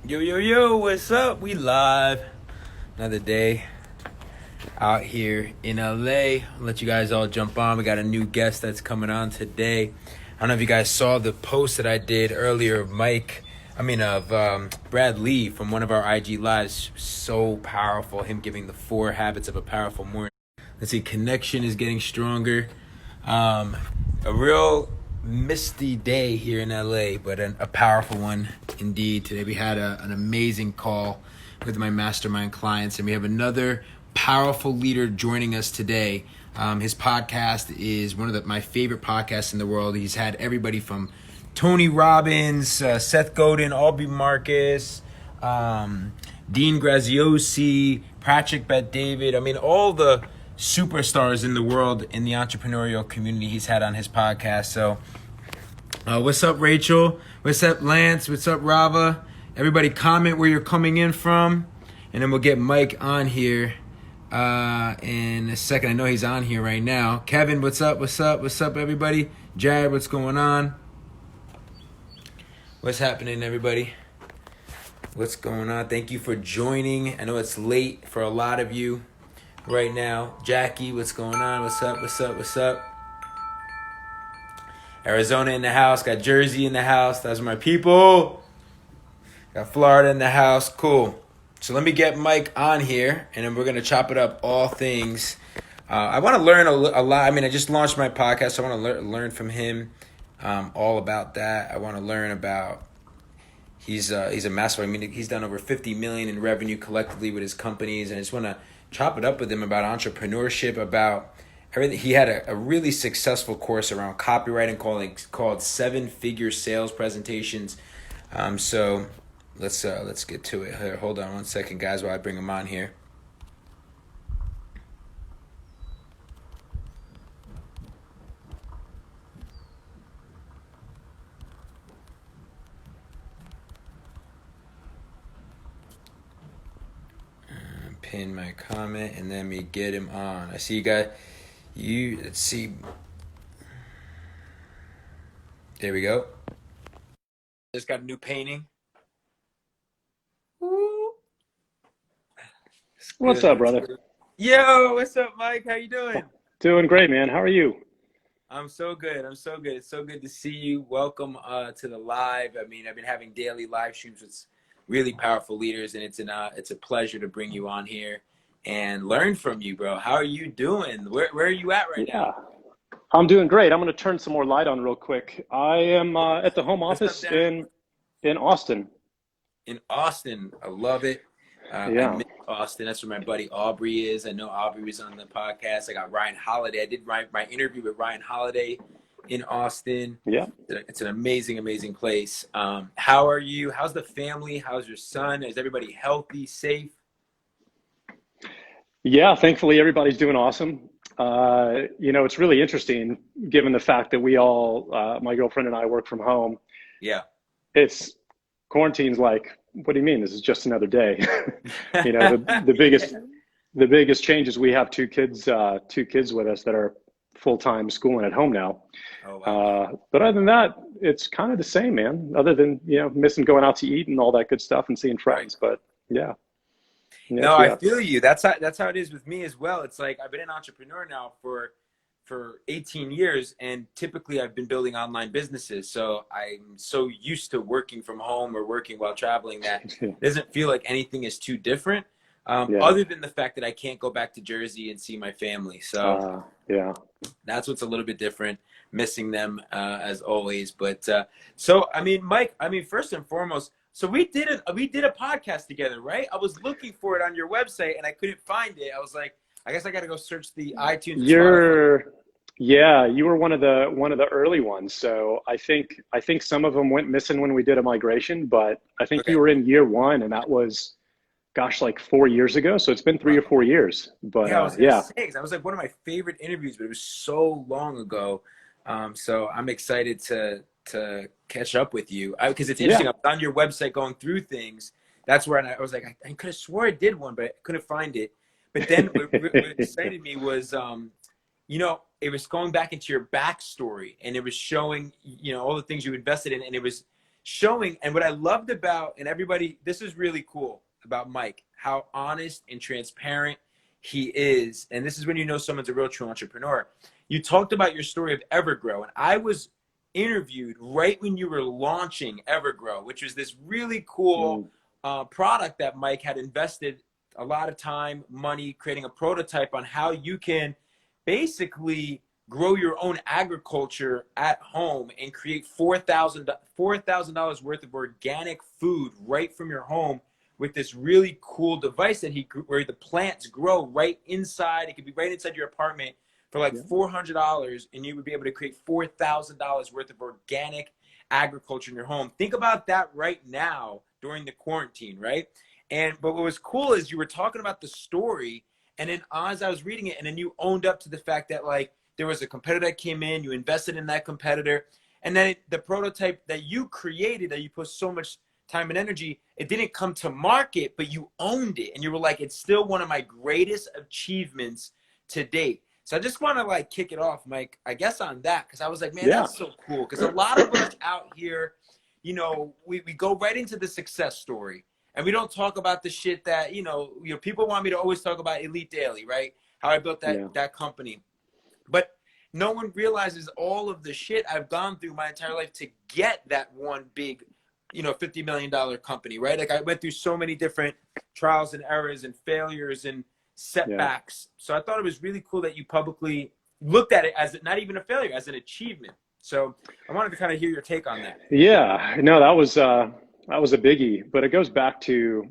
Yo, yo, yo, what's up? We live. Another day out here in LA. I'll let you guys all jump on. We got a new guest that's coming on today. I don't know if you guys saw the post that I did earlier of Brad Lee from one of our IG lives. So powerful. Him giving the 4 habits of a powerful morning. Let's see, connection is getting stronger. A real misty day here in LA, but a powerful one indeed. Today we had an amazing call with my mastermind clients, and we have another powerful leader joining us today. His podcast is one of my favorite podcasts in the world. He's had everybody from Tony Robbins, Seth Godin, Aubrey Marcus, Dean Graziosi, Patrick Bet-David. I mean, all the superstars in the world in the entrepreneurial community he's had on his podcast. So what's up, Rachel? What's up, Lance? What's up, Rava? Everybody comment where you're coming in from, and then we'll get Mike on here in a second. I know he's on here right now. Kevin, what's up? What's up? What's up, everybody? Jared, what's going on? What's happening, everybody? What's going on? Thank you for joining. I know it's late for a lot of you right now. Jackie, what's going on? What's up? What's up? What's up? Arizona in the house. Got Jersey in the house. Those are my people. Got Florida in the house. Cool. So let me get Mike on here, and then we're going to chop it up all things. I want to learn a lot. I mean, I just launched my podcast, so I want to learn from him all about that. I want to learn about he's a mastermind. I mean, he's done over 50 million in revenue collectively with his companies, and I just want to chop it up with him about entrepreneurship, about everything. He had a really successful course around copywriting called 7-Figure Sales Presentations. So let's get to it. Here, hold on one second, guys, while I bring him on here. Pin my comment and then me get him on. I see you guys. Let's see. There we go. Just got a new painting. Woo. What's up, brother? Yo, what's up, Mike? How you doing? Doing great, man. How are you? I'm so good. It's so good to see you. Welcome to the live. I mean, I've been having daily live streams with really powerful leaders, and it's a pleasure to bring you on here and learn from you, bro. How are you doing? Where are you at right now? I'm doing great. I'm going to turn some more light on real quick. I am at the home office in Austin. In Austin, I love it. I miss Austin. That's where my buddy Aubrey is. I know Aubrey was on the podcast. I got Ryan Holiday. I did my interview with Ryan Holiday in Austin. Yeah. It's an amazing place. How are you? How's the family? How's your son? Is everybody healthy, safe? Yeah, thankfully everybody's doing awesome. It's really interesting given the fact that we all, my girlfriend and I, work from home. Yeah. Quarantine's like, what do you mean? This is just another day. The biggest change is we have two kids with us that are full-time schooling at home now. Oh, wow. But other than that, it's kind of the same, man. Other than, missing going out to eat and all that good stuff and seeing friends. Right. But yeah. No, I feel you. That's how it is with me as well. It's like I've been an entrepreneur now for 18 years, and typically I've been building online businesses. So I'm so used to working from home or working while traveling that it doesn't feel like anything is too different. Other than the fact that I can't go back to Jersey and see my family. So that's what's a little bit different, missing them as always. But so, I mean, Mike, first and foremost, so we did a podcast together, right? I was looking for it on your website and I couldn't find it. I was like, I guess I got to go search the iTunes. You were one of the early ones. So I think some of them went missing when we did a migration, but I think you were in year 1, and that was, gosh, like 4 years ago. So it's been 3 or 4 years. But I was gonna say, 'cause that was like one of my favorite interviews, but it was so long ago. So I'm excited to catch up with you because it's interesting. I was on your website going through things. That's where I was like, I could have swore I did one, but I couldn't find it. But then what excited me was, it was going back into your backstory, and it was showing, all the things you invested in, and it was showing, and what I loved about, and everybody, this is really cool about Mike, how honest and transparent he is. And this is when you know someone's a real true entrepreneur. You talked about your story of Evergrow, and I was interviewed right when you were launching Evergrow, which was this really cool product that Mike had invested a lot of time, money, creating a prototype on how you can basically grow your own agriculture at home and create $4,000 worth of organic food right from your home with this really cool device that where the plants grow right inside. It could be right inside your apartment for like $400, and you would be able to create $4,000 worth of organic agriculture in your home. Think about that right now during the quarantine, right? But what was cool is you were talking about the story, and then as I was reading it, and then you owned up to the fact that like there was a competitor that came in, you invested in that competitor, and then the prototype that you created, that you put so much time and energy, it didn't come to market, but you owned it, and you were like, it's still one of my greatest achievements to date. So I just want to like kick it off, Mike, I guess on that, because I was like, man, that's so cool. Because a lot of us out here, you know, we go right into the success story, and we don't talk about the shit that, you know, people want me to always talk about Elite Daily, right? How I built that company. But no one realizes all of the shit I've gone through my entire life to get that one big, you know, $50 million company, right? Like I went through so many different trials and errors and failures and setbacks. So I thought it was really cool that you publicly looked at it as not even a failure, as an achievement. So I wanted to kind of hear your take on that. Yeah, no, that was a biggie, but it goes back to,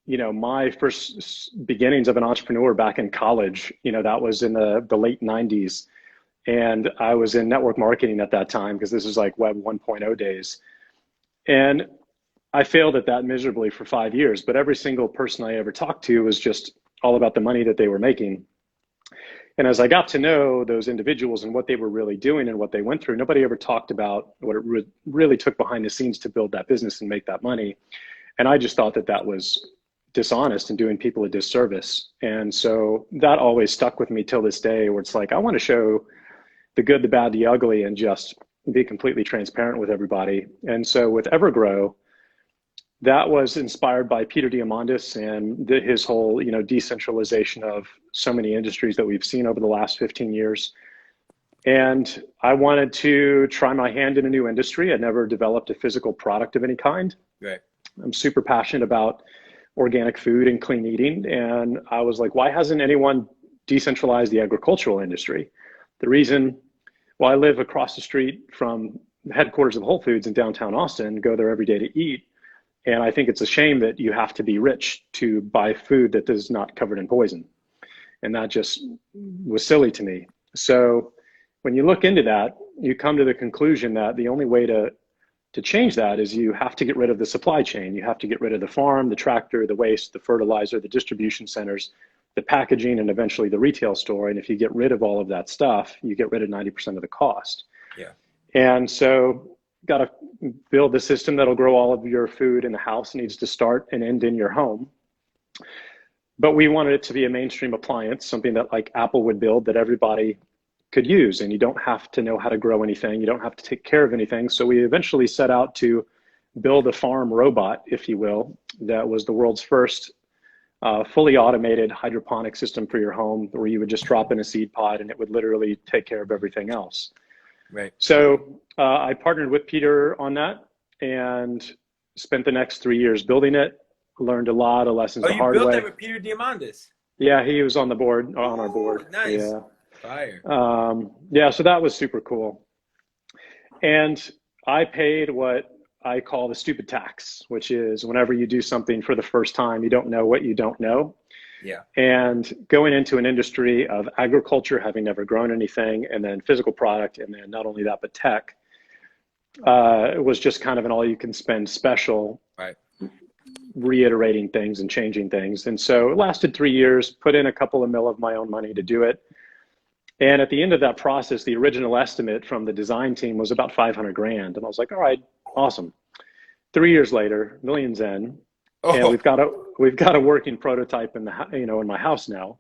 you know, my first beginnings of an entrepreneur back in college. You know, that was in the late 90s. And I was in network marketing at that time, because this is like Web 1.0 days. And I failed at that miserably for 5 years, but every single person I ever talked to was just all about the money that they were making. And as I got to know those individuals and what they were really doing and what they went through, nobody ever talked about what it really took behind the scenes to build that business and make that money. And I just thought that that was dishonest and doing people a disservice. And so that always stuck with me till this day, where it's like, I want to show the good, the bad, the ugly, and just be completely transparent with everybody. And so with Evergrow, that was inspired by Peter Diamandis and his whole, you know, decentralization of so many industries that we've seen over the last 15 years. And I wanted to try my hand in a new industry. I'd never developed a physical product of any kind. Right. I'm super passionate about organic food and clean eating. And I was like, why hasn't anyone decentralized the agricultural industry? The reason, well, I live across the street from the headquarters of Whole Foods in downtown Austin, go there every day to eat. And I think it's a shame that you have to be rich to buy food that is not covered in poison. And that just was silly to me. So when you look into that, you come to the conclusion that the only way to change that is you have to get rid of the supply chain. You have to get rid of the farm, the tractor, the waste, the fertilizer, the distribution centers, the packaging, and eventually the retail store. And if you get rid of all of that stuff, you get rid of 90% of the cost. Yeah. And so got to build the system that'll grow all of your food in the house. It needs to start and end in your home. But we wanted it to be a mainstream appliance, something that like Apple would build that everybody could use. And you don't have to know how to grow anything. You don't have to take care of anything. So we eventually set out to build a farm robot, if you will, that was the world's first fully automated hydroponic system for your home, where you would just drop in a seed pod and it would literally take care of everything else. Right. So I partnered with Peter on that and spent the next 3 years building it. Learned a lot of lessons the hard way. Oh, you built that with Peter Diamandis? Yeah, he was on the board, on our board. Nice. Yeah. Fire. Yeah, so that was super cool. And I paid what I call the stupid tax, which is whenever you do something for the first time, you don't know what you don't know. Yeah. And going into an industry of agriculture, having never grown anything, and then physical product, and then not only that, but tech, it was just kind of an all-you-can-spend special, right, reiterating things and changing things. And so it lasted 3 years, put in a couple of mil of my own money to do it. And at the end of that process, the original estimate from the design team was about 500 grand. And I was like, all right, awesome. 3 years later, millions in. And we've got a working prototype in the in my house now,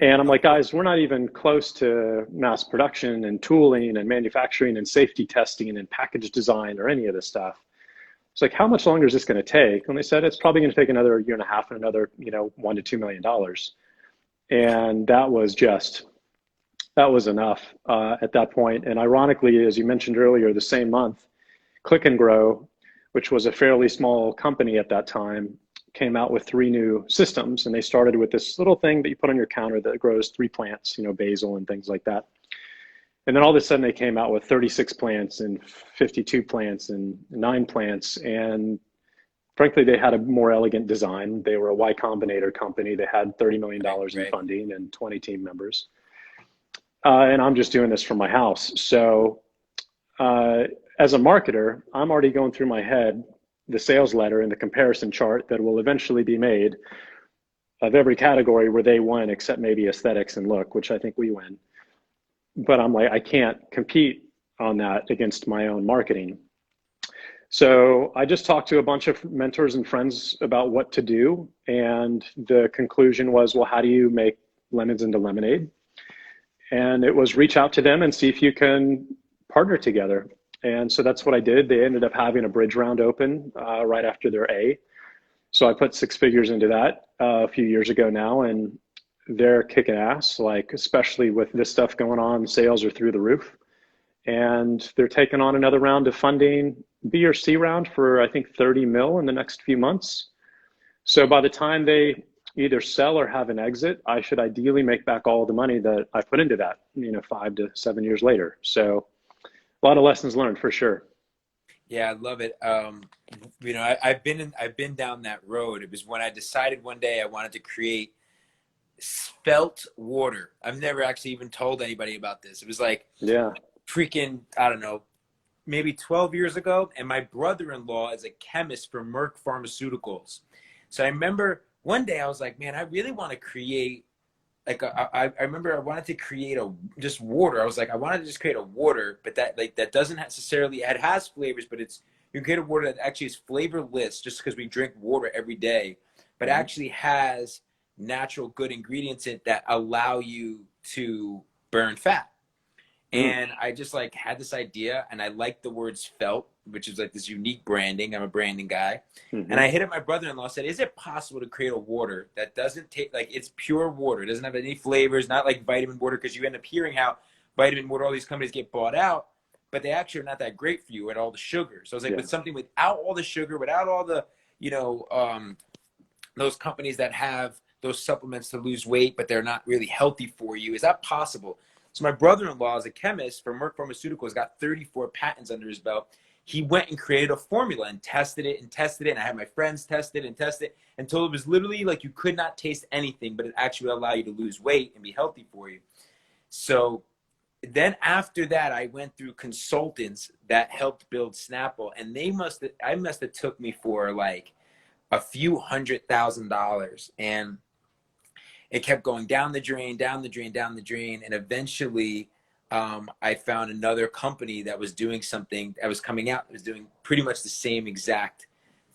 And I'm like, guys, we're not even close to mass production and tooling and manufacturing and safety testing and package design or any of this stuff. It's like, how much longer is this going to take? And they said, it's probably going to take another year and a half and another, $1 to $2 million. And that was enough at that point. And ironically, as you mentioned earlier, the same month, Click and Grow, which was a fairly small company at that time, came out with 3 new systems. And they started with this little thing that you put on your counter that grows 3 plants, basil and things like that. And then all of a sudden they came out with 36 plants and 52 plants and 9 plants. And frankly, they had a more elegant design. They were a Y Combinator company. They had $30 million in funding and 20 team members. And I'm just doing this from my house. So as a marketer, I'm already going through my head the sales letter and the comparison chart that will eventually be made of every category where they won, except maybe aesthetics and look, which I think we win. But I'm like, I can't compete on that against my own marketing. So I just talked to a bunch of mentors and friends about what to do. And the conclusion was, well, how do you make lemons into lemonade? And it was reach out to them and see if you can partner together. And so that's what I did. They ended up having a bridge round open right after their A. So I put 6 figures into that a few years ago now, and they're kicking ass, like especially with this stuff going on, sales are through the roof. And they're taking on another round of funding, B or C round for I think 30 mil in the next few months. So by the time they either sell or have an exit, I should ideally make back all the money that I put into that, 5 to 7 years later. So a lot of lessons learned for sure. Yeah, I love it. I've been down that road. It was when I decided one day I wanted to create spelt water. I've never actually even told anybody about this. It was like, yeah, freaking, I don't know, maybe 12 years ago. And my brother-in-law is a chemist for Merck Pharmaceuticals. So I remember one day I was like, man, I really want to create I remember I wanted to create just water. I was like, I wanted to just create a water, but that doesn't necessarily, it has flavors, but you can create a water that actually is flavorless just because we drink water every day, but actually has natural good ingredients in it that allow you to burn fat. And I just had this idea, and I liked the words felt, which is like this unique branding. I'm a branding guy. And I hit up my brother-in-law, said, is it possible to create a water that doesn't take, it's pure water, it doesn't have any flavors, not like vitamin water, because you end up hearing how vitamin water, all these companies get bought out, but they actually are not that great for you and all the sugar. So I was like, with something without all the sugar, without all the, those companies that have those supplements to lose weight, but they're not really healthy for you, is that possible? So my brother-in-law is a chemist for Merck Pharmaceuticals, got 34 patents under his belt. He went and created a formula and tested it. And I had my friends test it until it was literally like you could not taste anything, but it actually would allow you to lose weight and be healthy for you. So then after that, I went through consultants that helped build Snapple, and I must have took me for like a few $100,000, and it kept going down the drain, and eventually I found another company that was doing something that was coming out that was doing pretty much the same exact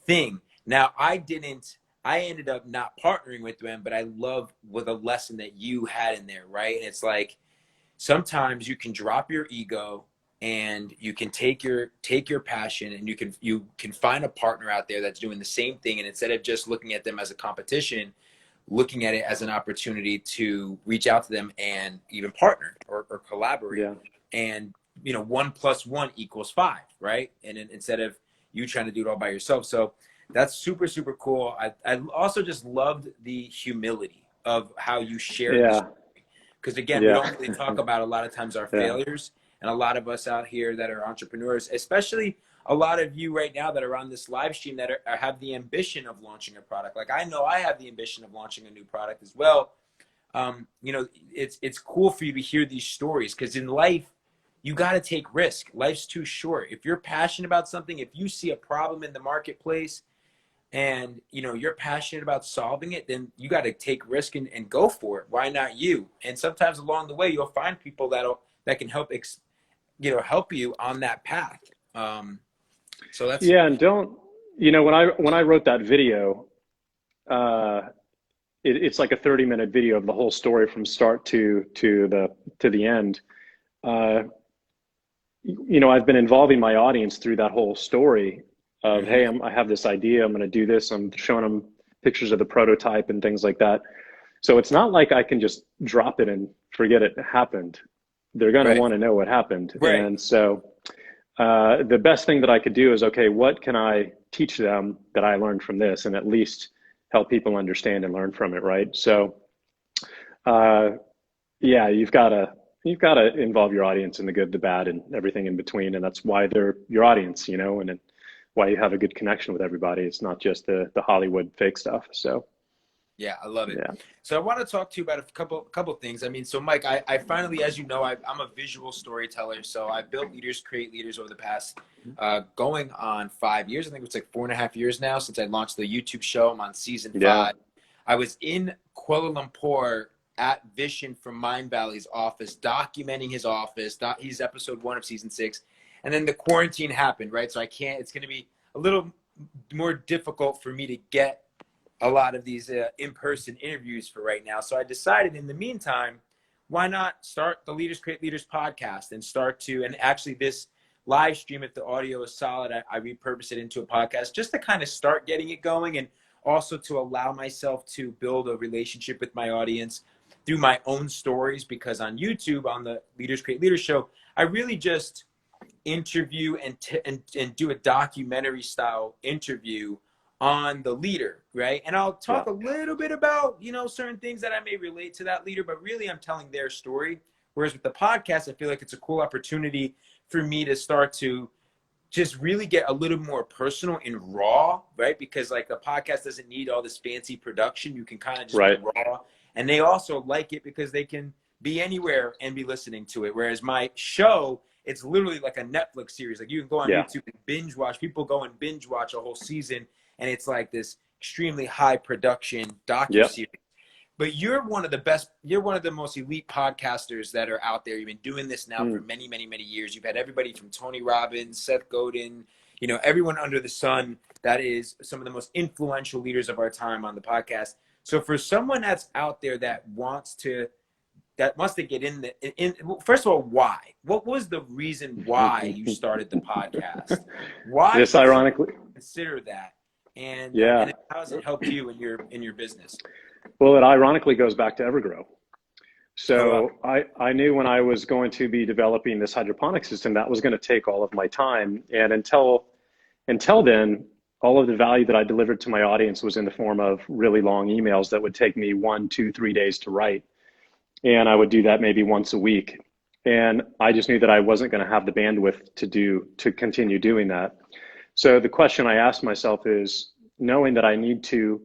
thing. Now, I ended up not partnering with them, but I love the lesson that you had in there, right? And it's like, sometimes you can drop your ego and you can take your passion, and you can find a partner out there that's doing the same thing. And instead of just looking at them as a competition, looking at it as an opportunity to reach out to them and even partner or collaborate. Yeah. And 1 + 1 = 5, right? And instead of you trying to do it all by yourself. So that's super, super cool. I also just loved the humility of how you shared this. Because again, we don't really talk about a lot of times our failures, and a lot of us out here that are entrepreneurs, especially a lot of you right now that are on this live stream that have the ambition of launching a product. Like I know I have the ambition of launching a new product as well. It's cool for you to hear these stories, because in life, you got to take risk. Life's too short. If you're passionate about something, if you see a problem in the marketplace and you're passionate about solving it, then you got to take risk and go for it. Why not you? And sometimes along the way, you'll find people that can help help you on that path. So that's and don't when I wrote that video, it's like a 30-minute video of the whole story from start to the end. You know, I've been involving my audience through that whole story of, hey, I have this idea, I'm going to do this. I'm showing them pictures of the prototype and things like that. So it's not like I can just drop it and forget it happened. They're going to want to know what happened. Right. And so the best thing that I could do is, okay, what can I teach them that I learned from this, and at least help people understand and learn from it, right? So yeah, you've got to involve your audience in the good, the bad, and everything in between. And that's why they're your audience, you know, and why you have a good connection with everybody. It's not just the Hollywood fake stuff. So yeah, I love it. yeah. So I want to talk to you about a couple things. I mean, so Mike, I finally, as you know, I'm a visual storyteller. So I've built Leaders Create Leaders over the past going on 5 years. I think it's like 4.5 years now since I launched the YouTube show. I'm on season 5. I was in Kuala Lumpur at Vishen from Mind Valley's office, documenting his office. He's episode 1 of season 6. And then the quarantine happened, right? So it's going to be a little more difficult for me to get a lot of these in-person interviews for right now. So I decided in the meantime, why not start the Leaders Create Leaders podcast and actually this live stream, if the audio is solid, I repurpose it into a podcast just to kind of start getting it going, and also to allow myself to build a relationship with my audience through my own stories, because on YouTube, on the Leaders Create Leaders show, I really just interview and do a documentary style interview on the leader, right? And I'll talk a little bit about, you know, certain things that I may relate to that leader, but really I'm telling their story. Whereas with the podcast, I feel like it's a cool opportunity for me to start to just really get a little more personal and raw, right? Because like a podcast doesn't need all this fancy production. You can kind of just be raw. And they also like it because they can be anywhere and be listening to it. Whereas my show, it's literally like a Netflix series. Like you can go on YouTube and binge watch. People go and binge watch a whole season, and it's like this extremely high production docu-series. But you're one of the most elite podcasters that are out there. You've been doing this now for many, many, many years. You've had everybody from Tony Robbins, Seth Godin, you know, everyone under the sun that is some of the most influential leaders of our time on the podcast. So for someone that's out there that wants to get first of all, why? What was the reason why you started the podcast? Why this ironically consider that? And how has it helped you in your business? Well, it ironically goes back to Evergrow. So I knew when I was going to be developing this hydroponic system, that was going to take all of my time. And until then, all of the value that I delivered to my audience was in the form of really long emails that would take me 1, 2, 3 days to write. And I would do that maybe once a week. And I just knew that I wasn't going to have the bandwidth to continue doing that. So the question I asked myself is, knowing that I need to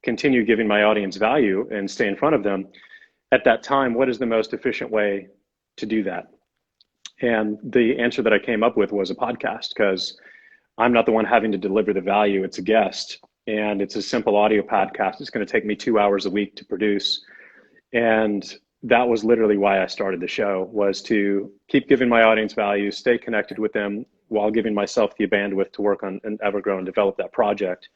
continue giving my audience value and stay in front of them, at that time, what is the most efficient way to do that? And the answer that I came up with was a podcast, because I'm not the one having to deliver the value. It's a guest, and it's a simple audio podcast. It's going to take me 2 hours a week to produce. And that was literally why I started the show, was to keep giving my audience value, stay connected with them while giving myself the bandwidth to work on an Evergrow and develop that project.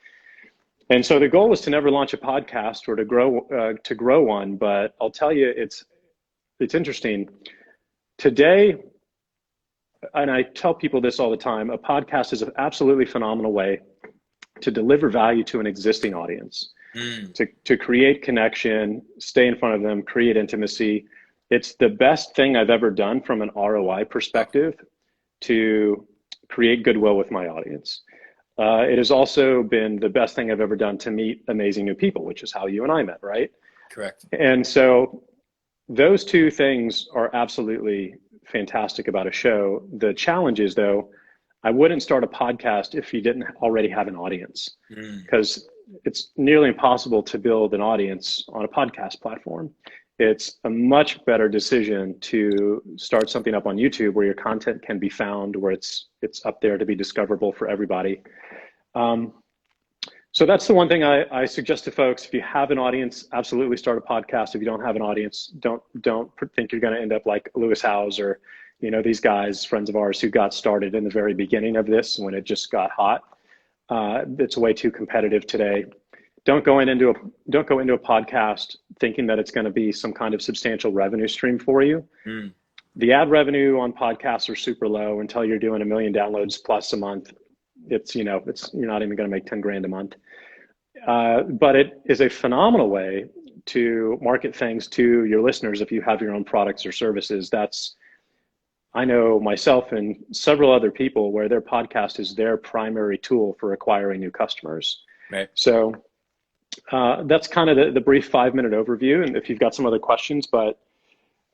And so the goal was to never launch a podcast or to grow one. But I'll tell you, it's interesting. Today, and I tell people this all the time, a podcast is an absolutely phenomenal way to deliver value to an existing audience. To create connection, stay in front of them, create intimacy. It's the best thing I've ever done from an ROI perspective to create goodwill with my audience. It has also been the best thing I've ever done to meet amazing new people, which is how you and I met, right? Correct. And so those two things are absolutely fantastic about a show. The challenge is, though, I wouldn't start a podcast if you didn't already have an audience, because it's nearly impossible to build an audience on a podcast platform. It's a much better decision to start something up on YouTube where your content can be found, where it's up there to be discoverable for everybody. So that's the one thing I suggest to folks. If you have an audience, absolutely start a podcast. If you don't have an audience, don't think you're going to end up like Lewis Howes or, you know, these guys, friends of ours who got started in the very beginning of this when it just got hot. It's way too competitive today. don't go into a podcast thinking that it's going to be some kind of substantial revenue stream for you. Mm. The ad revenue on podcasts are super low until you're doing 1 million downloads plus a month. It's, you're not even going to make 10 grand a month. But it is a phenomenal way to market things to your listeners if you have your own products or services. I know myself and several other people where their podcast is their primary tool for acquiring new customers. Right. So that's kind of the brief 5-minute overview. And if you've got some other questions, but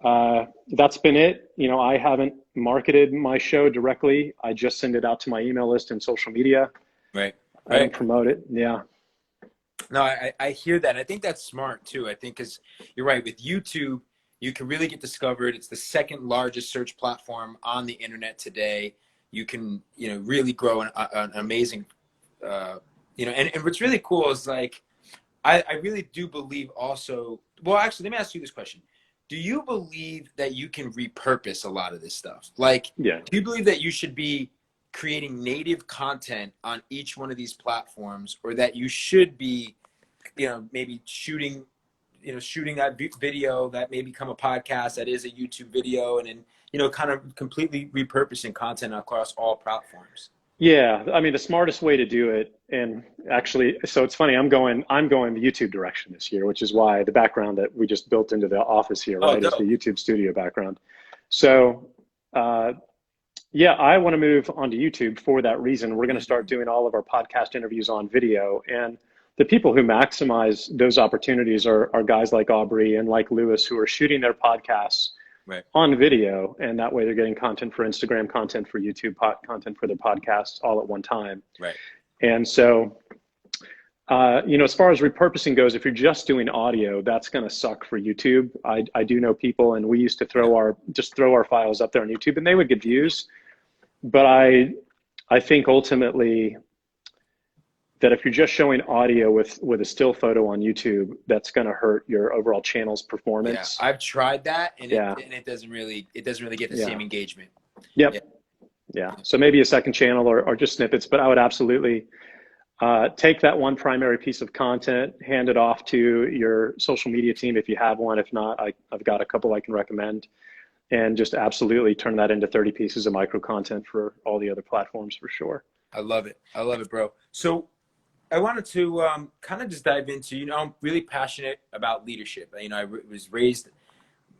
that's been it. I haven't marketed my show directly. I just send it out to my email list and social media. Right. I don't promote it. Yeah. No, I hear that. I think that's smart too. I think because you're right, with YouTube, you can really get discovered. It's the second largest search platform on the internet today. You can, really grow an amazing, and what's really cool is like, I really do believe also, well, actually, let me ask you this question. Do you believe that you can repurpose a lot of this stuff? Like, yeah. Do you believe that you should be creating native content on each one of these platforms, or that you should be, maybe shooting that video that may become a podcast that is a YouTube video, and then, kind of completely repurposing content across all platforms? Yeah. I mean, the smartest way to do it, and actually, so it's funny, I'm going the YouTube direction this year, which is why the background that we just built into the office here, right, is the YouTube studio background. So, yeah, I want to move onto YouTube for that reason. We're going to start doing all of our podcast interviews on video, and the people who maximize those opportunities are guys like Aubrey and like Lewis, who are shooting their podcasts on video, and that way they're getting content for Instagram, content for YouTube, content for their podcasts all at one time. Right. And so, as far as repurposing goes, if you're just doing audio, that's going to suck for YouTube. I do know people, and we used to throw our files up there on YouTube, and they would get views. But I think ultimately that if you're just showing audio with a still photo on YouTube, that's going to hurt your overall channel's performance. Yeah, I've tried that, and it doesn't really get the same engagement. Yep. Yeah. So maybe a second channel or just snippets, but I would absolutely take that one primary piece of content, hand it off to your social media team if you have one. If not, I've got a couple I can recommend, and just absolutely turn that into 30 pieces of micro content for all the other platforms for sure. I love it, bro. So I wanted to kind of just dive into, I'm really passionate about leadership. I was raised,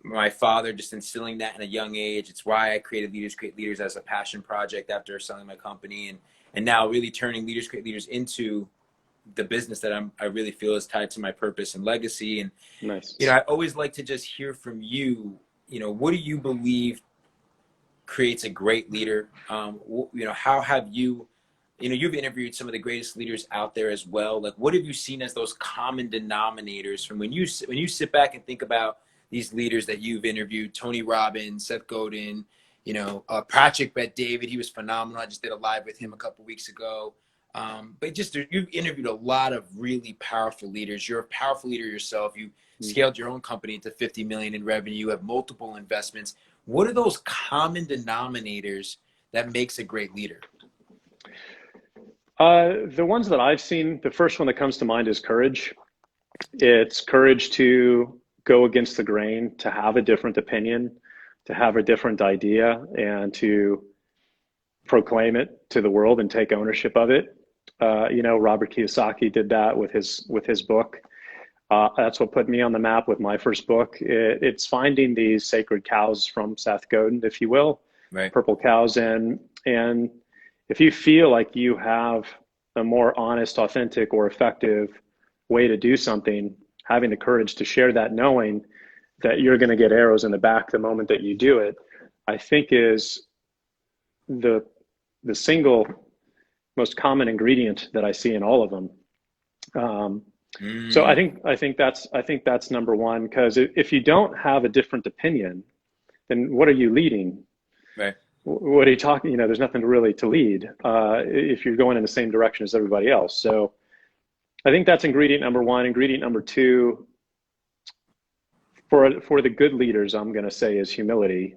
my father just instilling that in a young age. It's why I created Leaders Create Leaders as a passion project after selling my company, and now really turning Leaders Create Leaders into the business that I really feel is tied to my purpose and legacy. And, nice. I always like to just hear from you, what do you believe creates a great leader? How have you, you've interviewed some of the greatest leaders out there as well. Like, what have you seen as those common denominators from when you sit back and think about these leaders that you've interviewed? Tony Robbins, Seth Godin, Patrick Bet-David, he was phenomenal. I just did a live with him a couple weeks ago. But just you've interviewed a lot of really powerful leaders. You're a powerful leader yourself. You scaled your own company to 50 million in revenue. You have multiple investments. What are those common denominators that makes a great leader? The ones that I've seen, the first one that comes to mind is courage. It's courage to go against the grain, to have a different opinion, to have a different idea, and to proclaim it to the world and take ownership of it. Robert Kiyosaki did that with his book. That's what put me on the map with my first book. It's finding these sacred cows from Seth Godin, if you will, right. Purple cows. And if you feel like you have a more honest, authentic, or effective way to do something, having the courage to share that, knowing that you're going to get arrows in the back the moment that you do it, I think is the single most common ingredient that I see in all of them. So I think that's number one, because if you don't have a different opinion, then what are you leading? Right. What are you talking? There's nothing really to lead if you're going in the same direction as everybody else. So I think that's ingredient number one. Ingredient number two, for the good leaders, I'm going to say, is humility.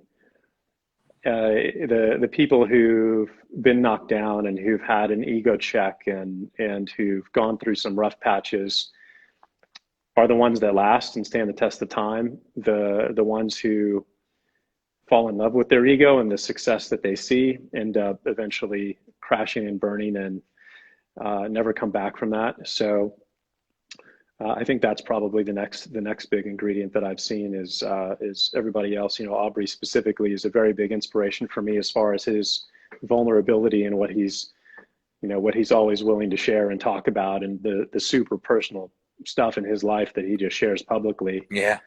the people who've been knocked down and who've had an ego check and who've gone through some rough patches are the ones that last and stand the test of time. The ones who fall in love with their ego and the success that they see end up eventually crashing and burning and never come back from that. So I think that's probably the next big ingredient that I've seen is everybody else. You know, Aubrey specifically is a very big inspiration for me as far as his vulnerability and what he's always willing to share and talk about, and the super personal stuff in his life that he just shares publicly. Yeah.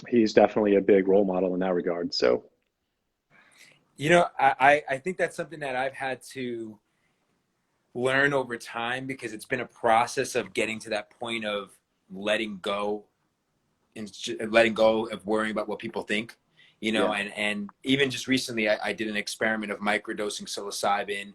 He's definitely a big role model in that regard. So, you know, I think that's something that I've had to learn over time, because it's been a process of getting to that point of letting go of worrying about what people think, you know. Yeah. And even just recently I did an experiment of microdosing psilocybin,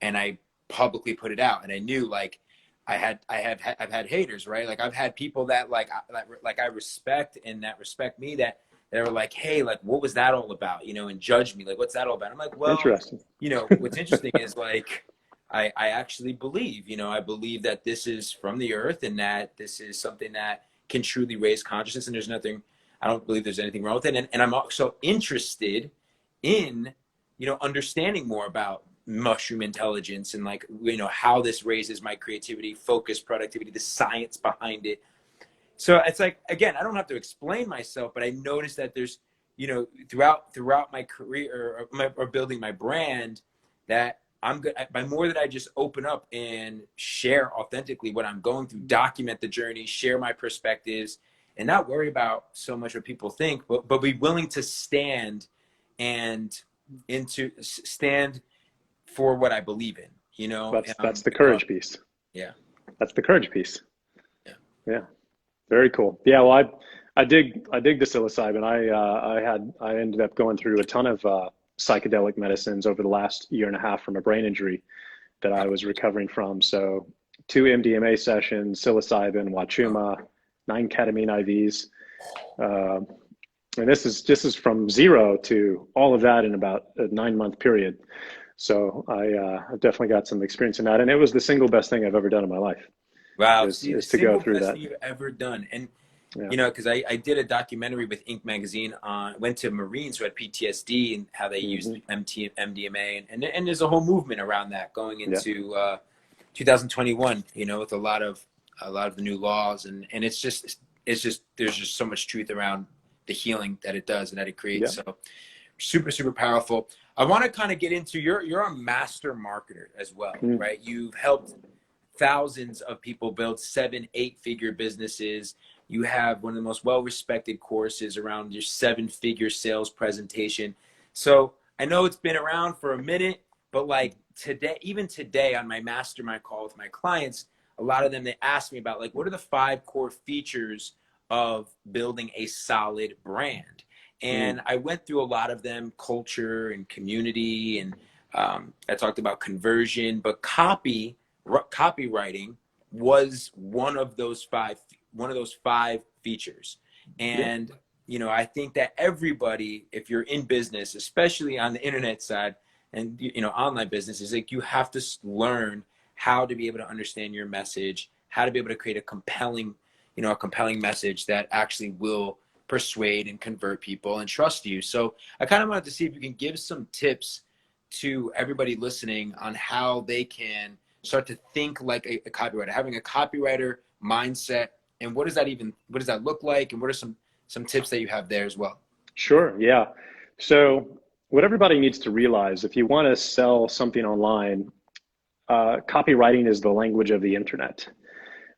and I publicly put it out, and I knew, like, I've had haters, right? Like, I've had people that I respect and that respect me, that they were like, hey, like, what was that all about? You know, and judge me. Like, what's that all about? I'm like, well, interesting. You know, what's interesting is, like, I actually believe, you know, I believe that this is from the earth, and that this is something that can truly raise consciousness. And I don't believe there's anything wrong with it. And I'm also interested in, you know, understanding more about mushroom intelligence and, like, you know, how this raises my creativity, focus, productivity, the science behind it. So it's like, again, I don't have to explain myself, but I noticed that there's, you know, throughout my career or building my brand, that I'm good by more that I just open up and share authentically what I'm going through, document the journey, share my perspectives, and not worry about so much what people think, but be willing to stand for what I believe in, you know. That's the courage piece. Yeah. That's the courage piece. Yeah. Yeah. Very cool. Yeah. Well, I dig the psilocybin. I ended up going through a ton of psychedelic medicines over the last year and a half from a brain injury that I was recovering from. So 2 MDMA sessions, psilocybin, wachuma, 9 ketamine IVs. And this is from 0 to all of that in about a 9-month period. So I've definitely got some experience in that. And it was the single best thing I've ever done in my life. Wow. Is to go through that. Thing you've ever done. And, yeah. You know, because I did a documentary with Inc. magazine went to Marines who had PTSD and how they used MDMA. And there's a whole movement around that going into 2021, you know, with a lot of the new laws. And it's just there's just so much truth around the healing that it does and that it creates. Yeah. So super, super powerful. I want to kind of get into, you're a master marketer as well, right? You've helped thousands of people build 7-8-figure businesses. You have one of the most well-respected courses around your 7-figure sales presentation. So I know it's been around for a minute, but like even today on my mastermind call with my clients, a lot of them, they ask me about, like, what are the 5 core features of building a solid brand? And I went through a lot of them: culture and community, and I talked about conversion, but copywriting was one of those 5 features. And you know, I think that everybody, if you're in business, especially on the internet side and, you know, online business, is like, you have to learn how to be able to understand your message, how to be able to create a compelling message that actually will persuade and convert people and trust you. So I kind of wanted to see if you can give some tips to everybody listening on how they can start to think like a copywriter, having a copywriter mindset. And what does that look like? And what are some tips that you have there as well? Sure. Yeah. So what everybody needs to realize, if you want to sell something online, copywriting is the language of the internet,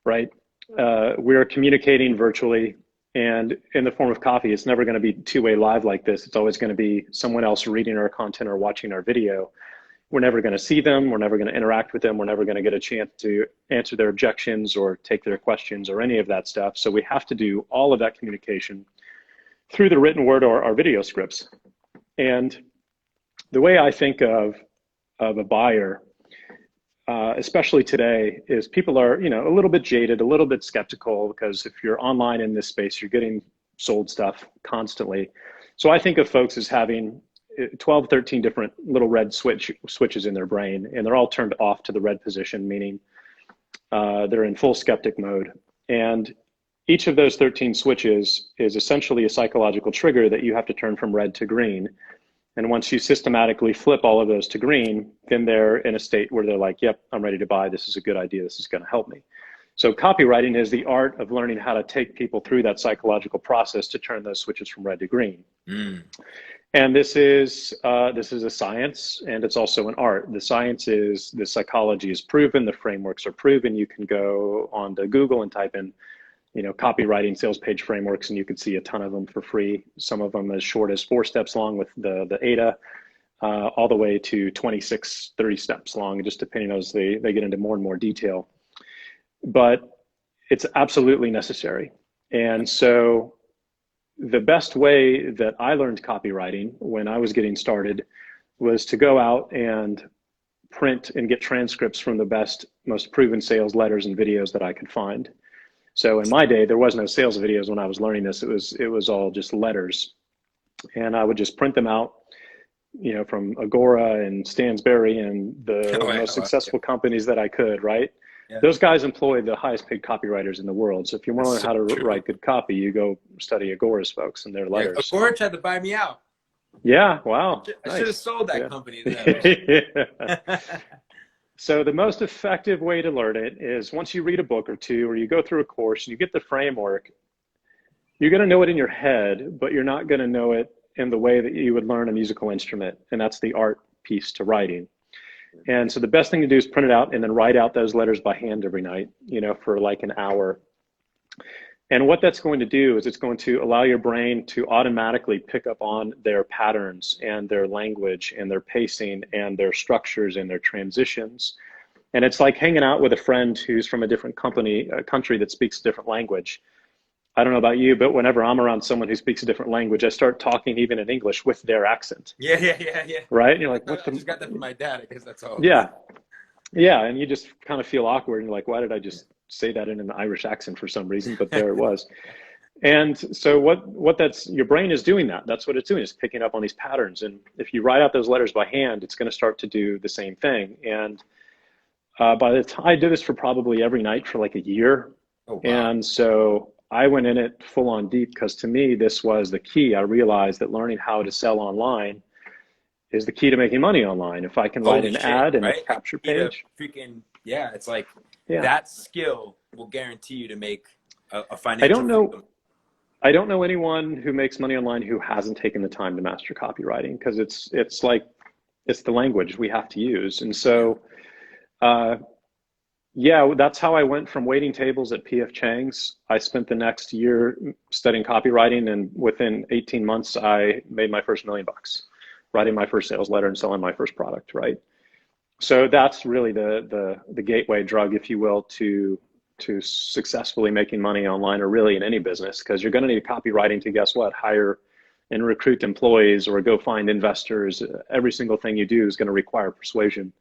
right? We're communicating virtually, and in the form of copy. It's never going to be two-way live like this. It's always going to be someone else reading our content or watching our video. We're never going to see them. We're never going to interact with them. We're never going to get a chance to answer their objections or take their questions or any of that stuff. So we have to do all of that communication through the written word or our video scripts. And the way I think of a buyer, especially today, is people are, a little bit jaded, a little bit skeptical, because if you're online in this space, you're getting sold stuff constantly. So I think of folks as having 12, 13 different little red switches in their brain, and they're all turned off to the red position, meaning they're in full skeptic mode. And each of those 13 switches is essentially a psychological trigger that you have to turn from red to green. And once you systematically flip all of those to green, then they're in a state where they're like, yep, I'm ready to buy. This is a good idea. This is going to help me. So copywriting is the art of learning how to take people through that psychological process to turn those switches from red to green. And this is a science, and it's also an art. The science is, the psychology is proven, the frameworks are proven. You can go onto Google and type in, copywriting sales page frameworks, and you can see a ton of them for free. Some of them as short as 4 steps long with the ADA, all the way to 26, 30 steps long, just depending as they get into more and more detail. But it's absolutely necessary. And so the best way that I learned copywriting when I was getting started was to go out and print and get transcripts from the best, most proven sales letters and videos that I could find. So in my day, there was no sales videos when I was learning this. It was all just letters. And I would just print them out, from Agora and Stansberry and the most successful companies that I could, right? Yeah. Those guys employ the highest paid copywriters in the world. So if you want to learn how to write good copy, you go study Agora's folks and their letters. Agora tried to buy me out. Yeah, wow. I should have sold that company then. So the most effective way to learn it is once you read a book or two, or you go through a course and you get the framework, you're going to know it in your head, but you're not going to know it in the way that you would learn a musical instrument. And that's the art piece to writing. And so the best thing to do is print it out and then write out those letters by hand every night, for like an hour. And what that's going to do is it's going to allow your brain to automatically pick up on their patterns and their language and their pacing and their structures and their transitions. And it's like hanging out with a friend who's from a different country that speaks a different language. I don't know about you, but whenever I'm around someone who speaks a different language, I start talking even in English with their accent. Yeah. Right? And you're like, I just got that from my dad. I guess that's all. Yeah. Yeah. And you just kind of feel awkward. And you're like, why did I just say that in an Irish accent for some reason? But there it was. And so your brain is doing that. That's what it's doing, is picking up on these patterns. And if you write out those letters by hand, it's going to start to do the same thing. And by the time I did this for probably every night for like a year. Oh, wow. And so I went in it full on deep, because to me, this was the key. I realized that learning how to sell online is the key to making money online. If I can write an ad and a capture page. It's like that skill will guarantee you to make a financial freedom. I don't know anyone who makes money online who hasn't taken the time to master copywriting, because it's the language we have to use. And so, that's how I went from waiting tables at PF Chang's. I spent the next year studying copywriting, and within 18 months, I made my first $1 million, writing my first sales letter and selling my first product, right? So that's really the gateway drug, if you will, to successfully making money online, or really in any business, because you're going to need copywriting to, guess what, hire and recruit employees or go find investors. Every single thing you do is going to require persuasion.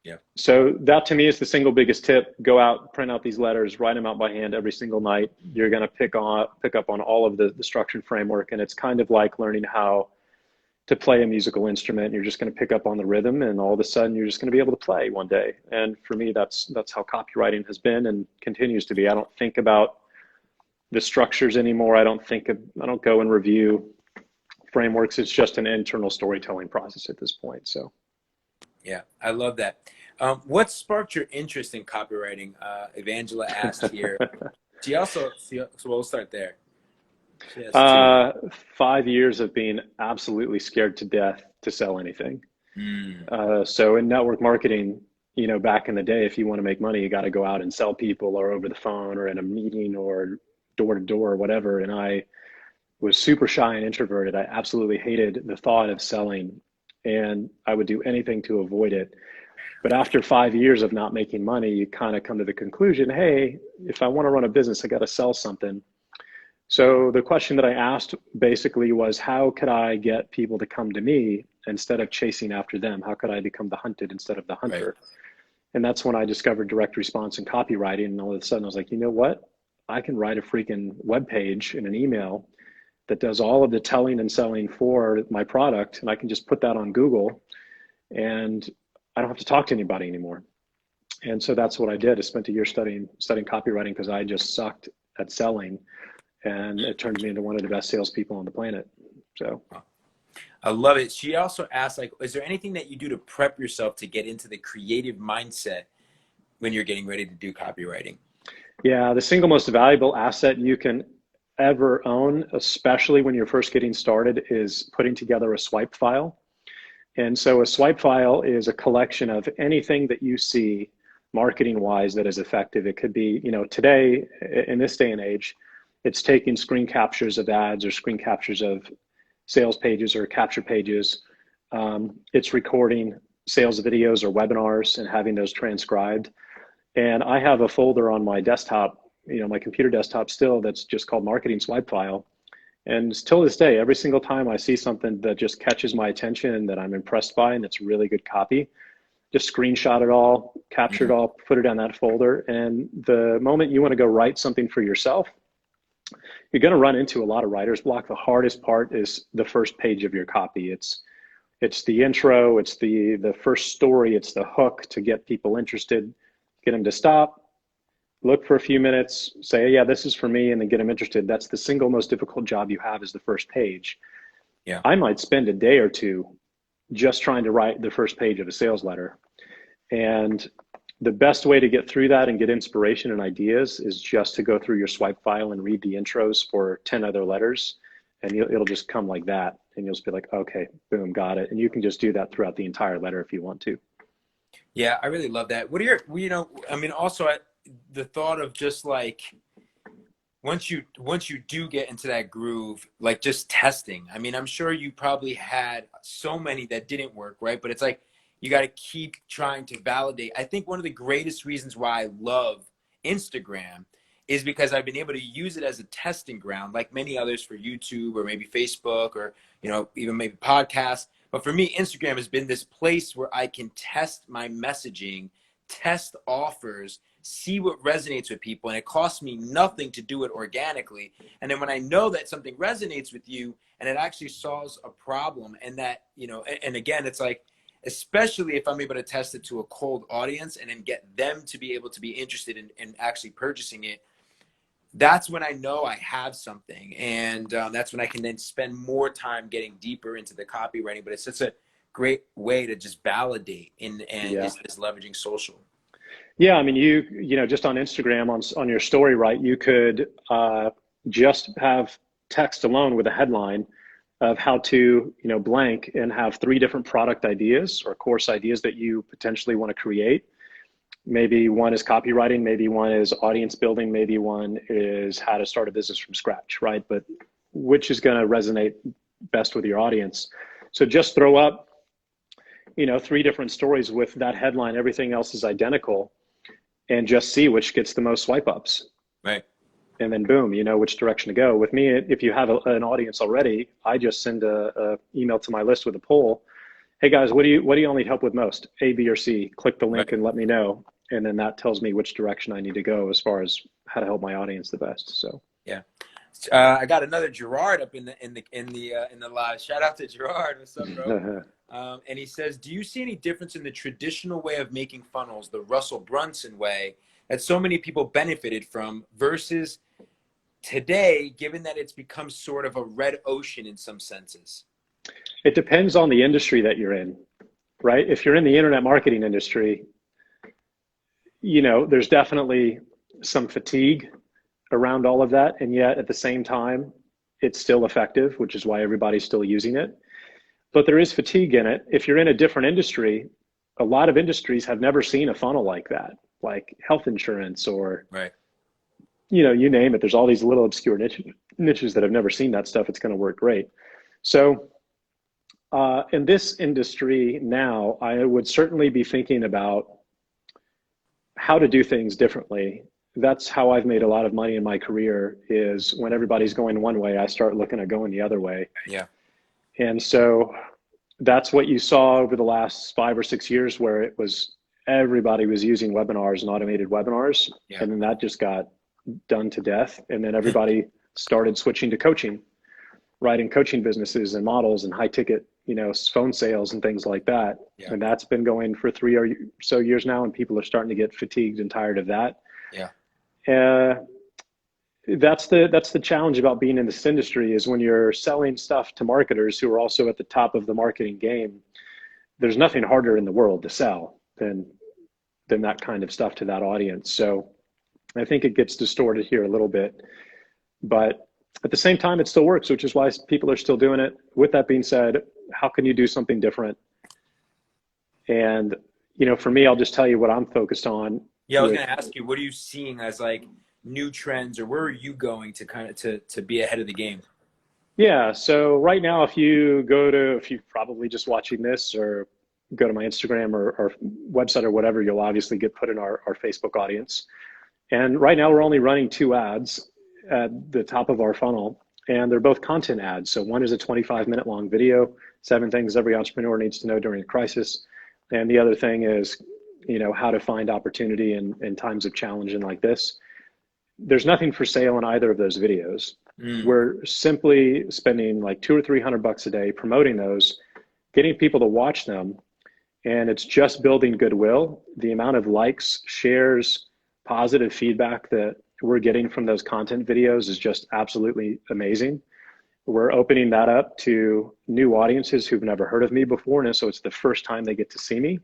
Yeah. So that to me is the single biggest tip. Go out, print out these letters, write them out by hand every single night. You're going to pick up on all of the structured framework. And it's kind of like learning how to play a musical instrument. You're just going to pick up on the rhythm, and all of a sudden you're just going to be able to play one day. And for me, that's how copywriting has been and continues to be. I don't think about the structures anymore. I don't go and review frameworks. It's just an internal storytelling process at this point. So. Yeah, I love that. What sparked your interest in copywriting? Evangela asked here. So we'll start there. 5 years of being absolutely scared to death to sell anything. So in network marketing, back in the day, if you want to make money, you got to go out and sell people, or over the phone, or in a meeting, or door to door, or whatever. And I was super shy and introverted. I absolutely hated the thought of selling, and I would do anything to avoid it. But after 5 years of not making money, you kind of come to the conclusion, hey, if I want to run a business, I got to sell something. So the question that I asked basically was, how could I get people to come to me instead of chasing after them? How could I become the hunted instead of the hunter? Right. And that's when I discovered direct response and copywriting. And all of a sudden I was like, you know what? I can write a freaking web page in an email that does all of the telling and selling for my product. And I can just put that on Google and I don't have to talk to anybody anymore. And so that's what I did. I spent a year studying copywriting because I just sucked at selling, and it turned me into one of the best salespeople on the planet. So I love it. She also asked, like, is there anything that you do to prep yourself to get into the creative mindset when you're getting ready to do copywriting? Yeah, the single most valuable asset you can ever own, especially when you're first getting started, is putting together a swipe file. And so a swipe file is a collection of anything that you see marketing wise that is effective. It could be, today, in this day and age, it's taking screen captures of ads or screen captures of sales pages or capture pages. It's recording sales videos or webinars and having those transcribed. And I have a folder on my desktop, my computer desktop still, that's just called marketing swipe file. And till this day, every single time I see something that just catches my attention and that I'm impressed by and it's really good copy, just screenshot it all, capture it all, put it on that folder. And the moment you want to go write something for yourself, you're going to run into a lot of writer's block. The hardest part is the first page of your copy. It's the intro, it's the first story, it's the hook to get people interested, get them to stop, look for a few minutes, say, yeah, this is for me, and then get them interested. That's the single most difficult job you have, is the first page. Yeah. I might spend a day or two just trying to write the first page of a sales letter. And the best way to get through that and get inspiration and ideas is just to go through your swipe file and read the intros for 10 other letters. And it'll just come like that. And you'll just be like, okay, boom, got it. And you can just do that throughout the entire letter if you want to. Yeah, I really love that. What are your, also the thought of just like, once you do get into that groove, like just testing. I mean, I'm sure you probably had so many that didn't work, right? But it's like, you got to keep trying to validate. I think one of the greatest reasons why I love Instagram is because I've been able to use it as a testing ground, like many others for YouTube or maybe Facebook or, even maybe podcasts. But for me, Instagram has been this place where I can test my messaging, test offers, see what resonates with people. And it costs me nothing to do it organically. And then when I know that something resonates with you and it actually solves a problem, and that, and again, it's like, especially if I'm able to test it to a cold audience and then get them to be able to be interested in actually purchasing it, that's when I know I have something. And that's when I can then spend more time getting deeper into the copywriting. But it's such a great way to just validate is leveraging social. Yeah, I mean, just on Instagram, on your story, right, you could just have text alone with a headline of how to, blank, and have 3 different product ideas or course ideas that you potentially want to create. Maybe one is copywriting, maybe one is audience building, maybe one is how to start a business from scratch, right? But which is going to resonate best with your audience? So just throw up, 3 different stories with that headline. Everything else is identical, and just see which gets the most swipe ups. Right. And then boom, which direction to go. With me, if you have an audience already, I just send a email to my list with a poll. Hey guys, what do you all need help with most? A, B, or C? Click the link and let me know. And then that tells me which direction I need to go as far as how to help my audience the best. So yeah, I got another Gerard up in the live. Shout out to Gerard. What's up, bro? And he says, do you see any difference in the traditional way of making funnels, the Russell Brunson way, that so many people benefited from, versus today, given that it's become sort of a red ocean in some senses? It depends on the industry that you're in, right? If you're in the internet marketing industry, there's definitely some fatigue around all of that. And yet at the same time, it's still effective, which is why everybody's still using it. But there is fatigue in it. If you're in a different industry, a lot of industries have never seen a funnel like that, like health insurance or, right. You name it. There's all these little obscure niches that have never seen that stuff. It's going to work great. So in this industry now, I would certainly be thinking about how to do things differently. That's how I've made a lot of money in my career, is when everybody's going one way, I start looking at going the other way. Yeah. And so that's what you saw over the last 5 or 6 years, where it was everybody was using webinars and automated webinars. Yeah. And then that just got done to death. And then everybody started switching to coaching. writing coaching businesses and models and high ticket, phone sales and things like that. Yeah. And that's been going for 3 or so years now, and people are starting to get fatigued and tired of that. Yeah. That's the challenge about being in this industry, is when you're selling stuff to marketers who are also at the top of the marketing game. There's nothing harder in the world to sell than that kind of stuff to that audience. So I think it gets distorted here a little bit, but at the same time, it still works, which is why people are still doing it. With that being said, how can you do something different? And, for me, I'll just tell you what I'm focused on. Yeah, I was going to ask you, what are you seeing as like new trends, or where are you going to kind of to be ahead of the game? Yeah. So right now, if you're probably just watching this, or go to my Instagram or website or whatever, you'll obviously get put in our Facebook audience. And right now we're only running 2 ads at the top of our funnel, and they're both content ads. So one is a 25-minute long video, 7 things every entrepreneur needs to know during a crisis. And the other thing is, how to find opportunity in times of challenge and like this. There's nothing for sale in either of those videos. We're simply spending like $200 or $300 a day promoting those, getting people to watch them, and it's just building goodwill. The amount of likes, shares, positive feedback that we're getting from those content videos is just absolutely amazing. We're opening that up to new audiences who've never heard of me before, and so it's the first time they get to see me.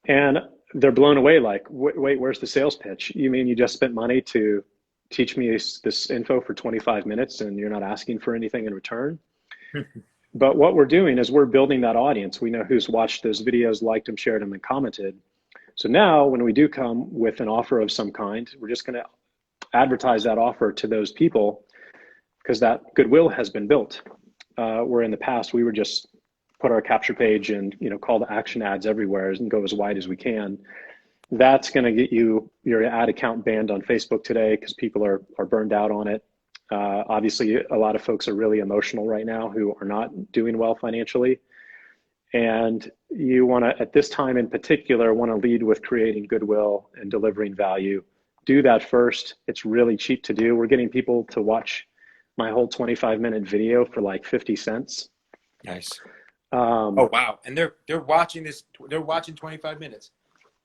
And they're blown away, like, wait, where's the sales pitch? You mean you just spent money to teach me this info for 25 minutes and you're not asking for anything in return? But what we're doing is we're building that audience. We know who's watched those videos, liked them, shared them, and commented. So now when we do come with an offer of some kind, we're just going to advertise that offer to those people, because that goodwill has been built. Where in the past, we would just put our capture page and call to action ads everywhere and go as wide as we can. That's going to get you your ad account banned on Facebook today, because people are burned out on it. Obviously, a lot of folks are really emotional right now who are not doing well financially. And you want to, at this time in particular, want to lead with creating goodwill and delivering value. Do that first. It's really cheap to do. We're getting people to watch my whole 25-minute video for like 50 cents. Nice. Oh, wow. And they're watching this. They're watching 25 minutes.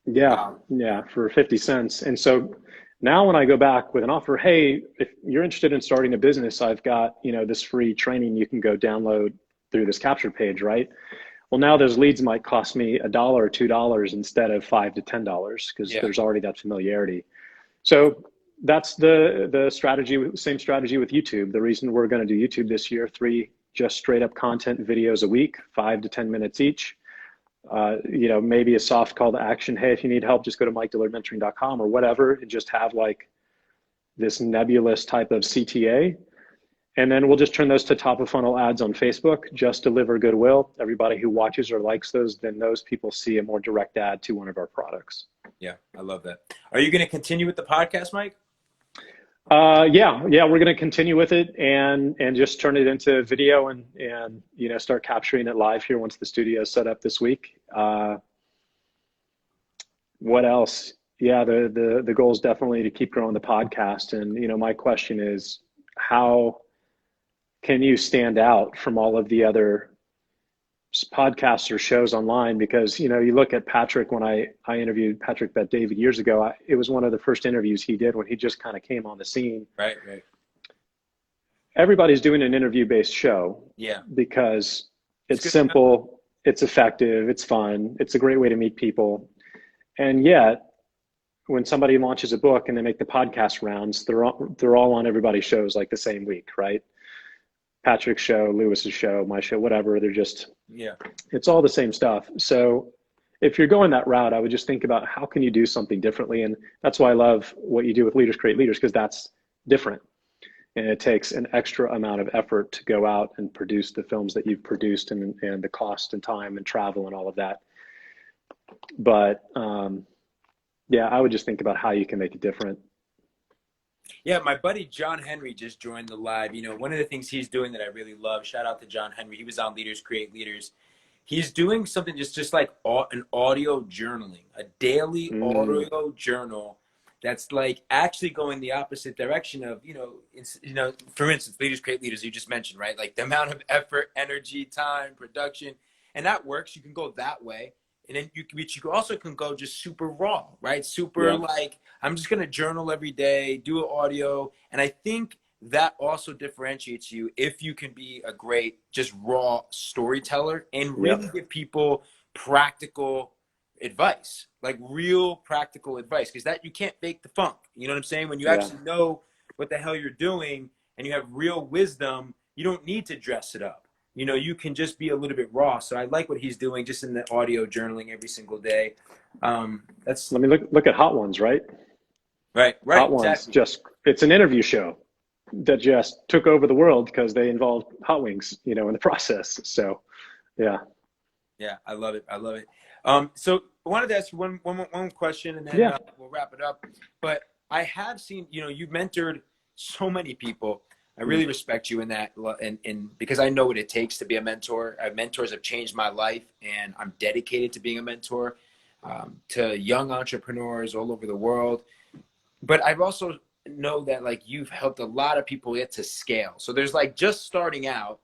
Yeah. Wow. Yeah. For 50 cents. And so now when I go back with an offer, hey, if you're interested in starting a business, I've got, this free training you can go download through this capture page, right? Well, now those leads might cost me $1 or $2 instead of $5 to $10, because there's already that familiarity. So that's the strategy, same strategy with YouTube. The reason we're going to do YouTube this year, 3 just straight up content videos a week, 5 to 10 minutes each. Maybe a soft call to action. Hey, if you need help, just go to MikeDillardMentoring.com or whatever, and just have like this nebulous type of CTA. And then we'll just turn those to top of funnel ads on Facebook, just deliver goodwill. Everybody who watches or likes those, then those people see a more direct ad to one of our products. Yeah, I love that. Are you going to continue with the podcast, Mike? Yeah, we're going to continue with it and just turn it into video and start capturing it live here once the studio is set up this week. What else? Yeah, the goal is definitely to keep growing the podcast. And my question is, how can you stand out from all of the other podcasts or shows online? Because you look at Patrick. When I interviewed Patrick Bet-David years ago, it was one of the first interviews he did when he just kind of came on the scene. Right. Everybody's doing an interview-based show. Yeah. Because it's simple, it's effective, it's fun, it's a great way to meet people. And yet, when somebody launches a book and they make the podcast rounds, they're all on everybody's shows like the same week, right? Patrick's show, Lewis's show, my show, whatever. They're just, it's all the same stuff. So if you're going that route, I would just think about how can you do something differently? And that's why I love what you do with Leaders Create Leaders, because that's different. And it takes an extra amount of effort to go out and produce the films that you've produced, and the cost and time and travel and all of that. But I would just think about how you can make it different. Yeah, my buddy John Henry just joined the live. One of the things he's doing that I really love, shout out to John Henry. He was on Leaders Create Leaders. He's doing something just like an audio journaling, a daily audio journal that's like actually going the opposite direction of, for instance, leaders create leaders, you just mentioned, right? Like the amount of effort, energy, time, production, and that works. You can go that way. And then you also can go just super raw, right? Super Yeah. like, I'm just going to journal every day, do an audio. And I think that also differentiates you if you can be a great, just raw storyteller and really give people practical advice, like real practical advice, because that you can't fake the funk. You know what I'm saying? When you Yeah. actually know what the hell you're doing and you have real wisdom, you don't need to dress it up. You can just be a little bit raw. So I like what he's doing just in the audio journaling every single day. That's Let me look at Hot Ones, right? right, Hot Ones, exactly. it's an interview show that just took over the world because they involved hot wings, in the process. So, yeah. Yeah, I love it. I love it. So I wanted to ask you one question, and then Yeah. we'll wrap it up. But I have seen, you've mentored so many people. I really respect you in that, and because I know what it takes to be a mentor. Mentors have changed my life, and I'm dedicated to being a mentor to young entrepreneurs all over the world. But I've also know that like you've helped a lot of people get to scale. So there's like just starting out,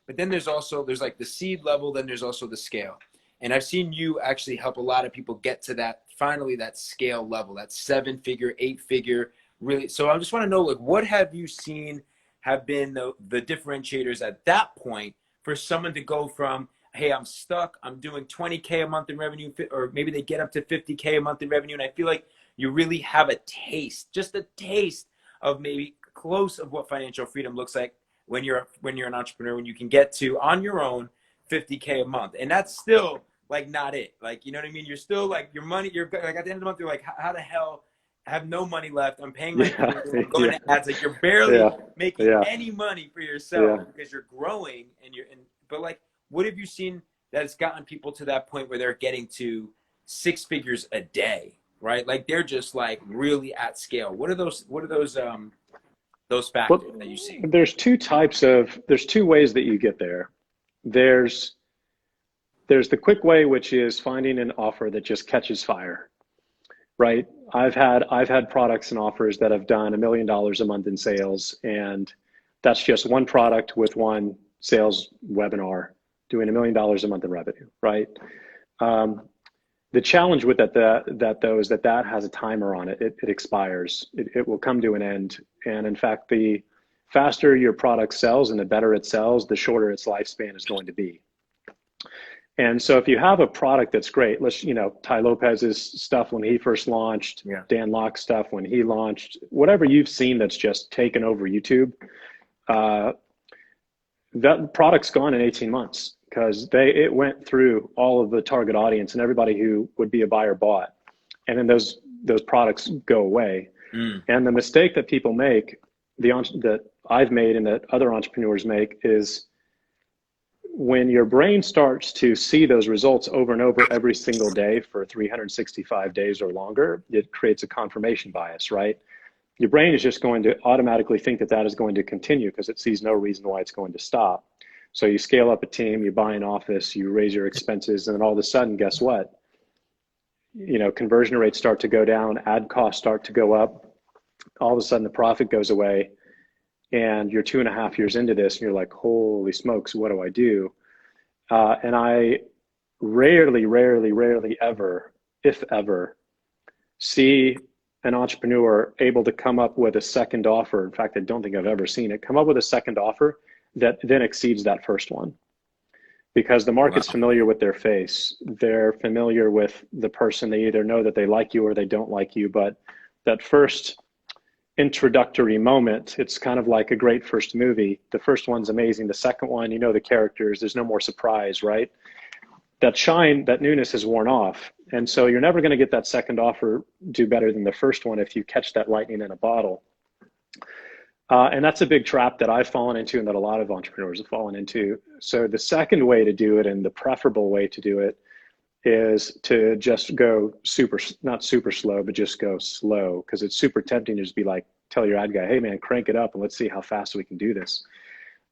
but then there's like the seed level, then there's also the scale. And I've seen you actually help a lot of people get to that, finally, that scale level, that 7-figure, 8-figure, really. So I just want to know, like, what have you seen have been the differentiators at that point for someone to go from, hey, I'm stuck, I'm doing 20K a month in revenue, or maybe they get up to 50K a month in revenue. And I feel like you really have a taste, just a taste of maybe close of what financial freedom looks like when you're an entrepreneur, when you can get to on your own 50K a month. And that's still like not it. Like, you know what I mean? You're still like your money, you're like at the end of the month, you're like, how the hell I have no money left? I'm paying my Yeah. bills, I'm going Yeah. to ads. Like you're barely Yeah. making Yeah. any money for yourself Yeah. because you're growing but like, what have you seen that's gotten people to that point where they're getting to 6 figures a day, right? Like they're just like really at scale. What are those Well, factors that you see? there's two ways that you get there. There's the quick way, which is finding an offer that just catches fire, right? I've had products and offers that have done $1 million a month in sales, and that's just one product with one sales webinar doing $1 million a month in revenue, right? The challenge with that though is that has a timer on it. It expires. It will come to an end. And in fact, the faster your product sells and the better it sells, the shorter its lifespan is going to be. And so if you have a product that's great, Ty Lopez's stuff when he first launched, Yeah. Dan Locke's stuff when he launched, whatever you've seen that's just taken over YouTube, that product's gone in 18 months because it went through all of the target audience and everybody who would be a buyer bought. And then those products go away. And the mistake that people make, that I've made and that other entrepreneurs make, is when your brain starts to see those results over and over every single day for 365 days or longer, it creates a confirmation bias, right? Your brain is just going to automatically think that is going to continue because it sees no reason why it's going to stop. So you scale up a team, you buy an office, you raise your expenses, and then all of a sudden, guess what? Conversion rates start to go down, ad costs start to go up. All of a sudden, the profit goes away, and you're 2.5 years into this, and you're like, holy smokes, what do I do? And I rarely ever, if ever, see an entrepreneur able to come up with a second offer. In fact, I don't think I've ever seen it. Come up with a second offer that then exceeds that first one. Because the market's familiar with their face. They're familiar with the person. They either know that they like you or they don't like you. But that first introductory moment, it's kind of like a great first movie. The first one's amazing. The second one, you know the characters. There's no more surprise, right? That shine, that newness is worn off. And so you're never going to get that second offer do better than the first one if you catch that lightning in a bottle. And that's a big trap that I've fallen into and that a lot of entrepreneurs have fallen into. So the second way to do it, and the preferable way to do it, is to just go not super slow, but just go slow, because it's super tempting to just be like, tell your ad guy, hey man, crank it up and let's see how fast we can do this.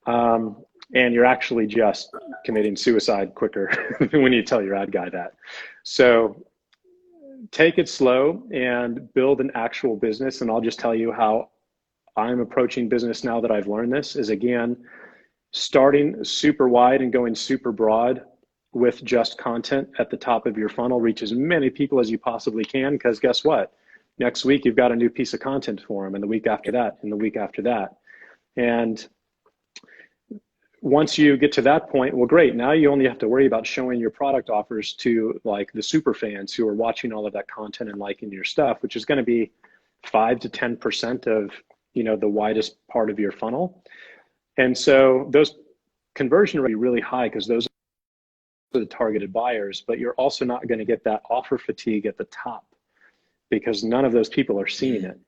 And you're actually just committing suicide quicker when you tell your ad guy that. So take it slow and build an actual business. And I'll just tell you how I'm approaching business now that I've learned this is, again, starting super wide and going super broad with just content at the top of your funnel. Reach as many people as you possibly can, because guess what? Next week, you've got a new piece of content for them, and the week after that, and the week after that. And once you get to that point, well, great. Now you only have to worry about showing your product offers to like the super fans who are watching all of that content and liking your stuff, which is going to be 5 to 10% of, the widest part of your funnel. And so those conversion rates are really high because those are the targeted buyers, but you're also not going to get that offer fatigue at the top because none of those people are seeing it.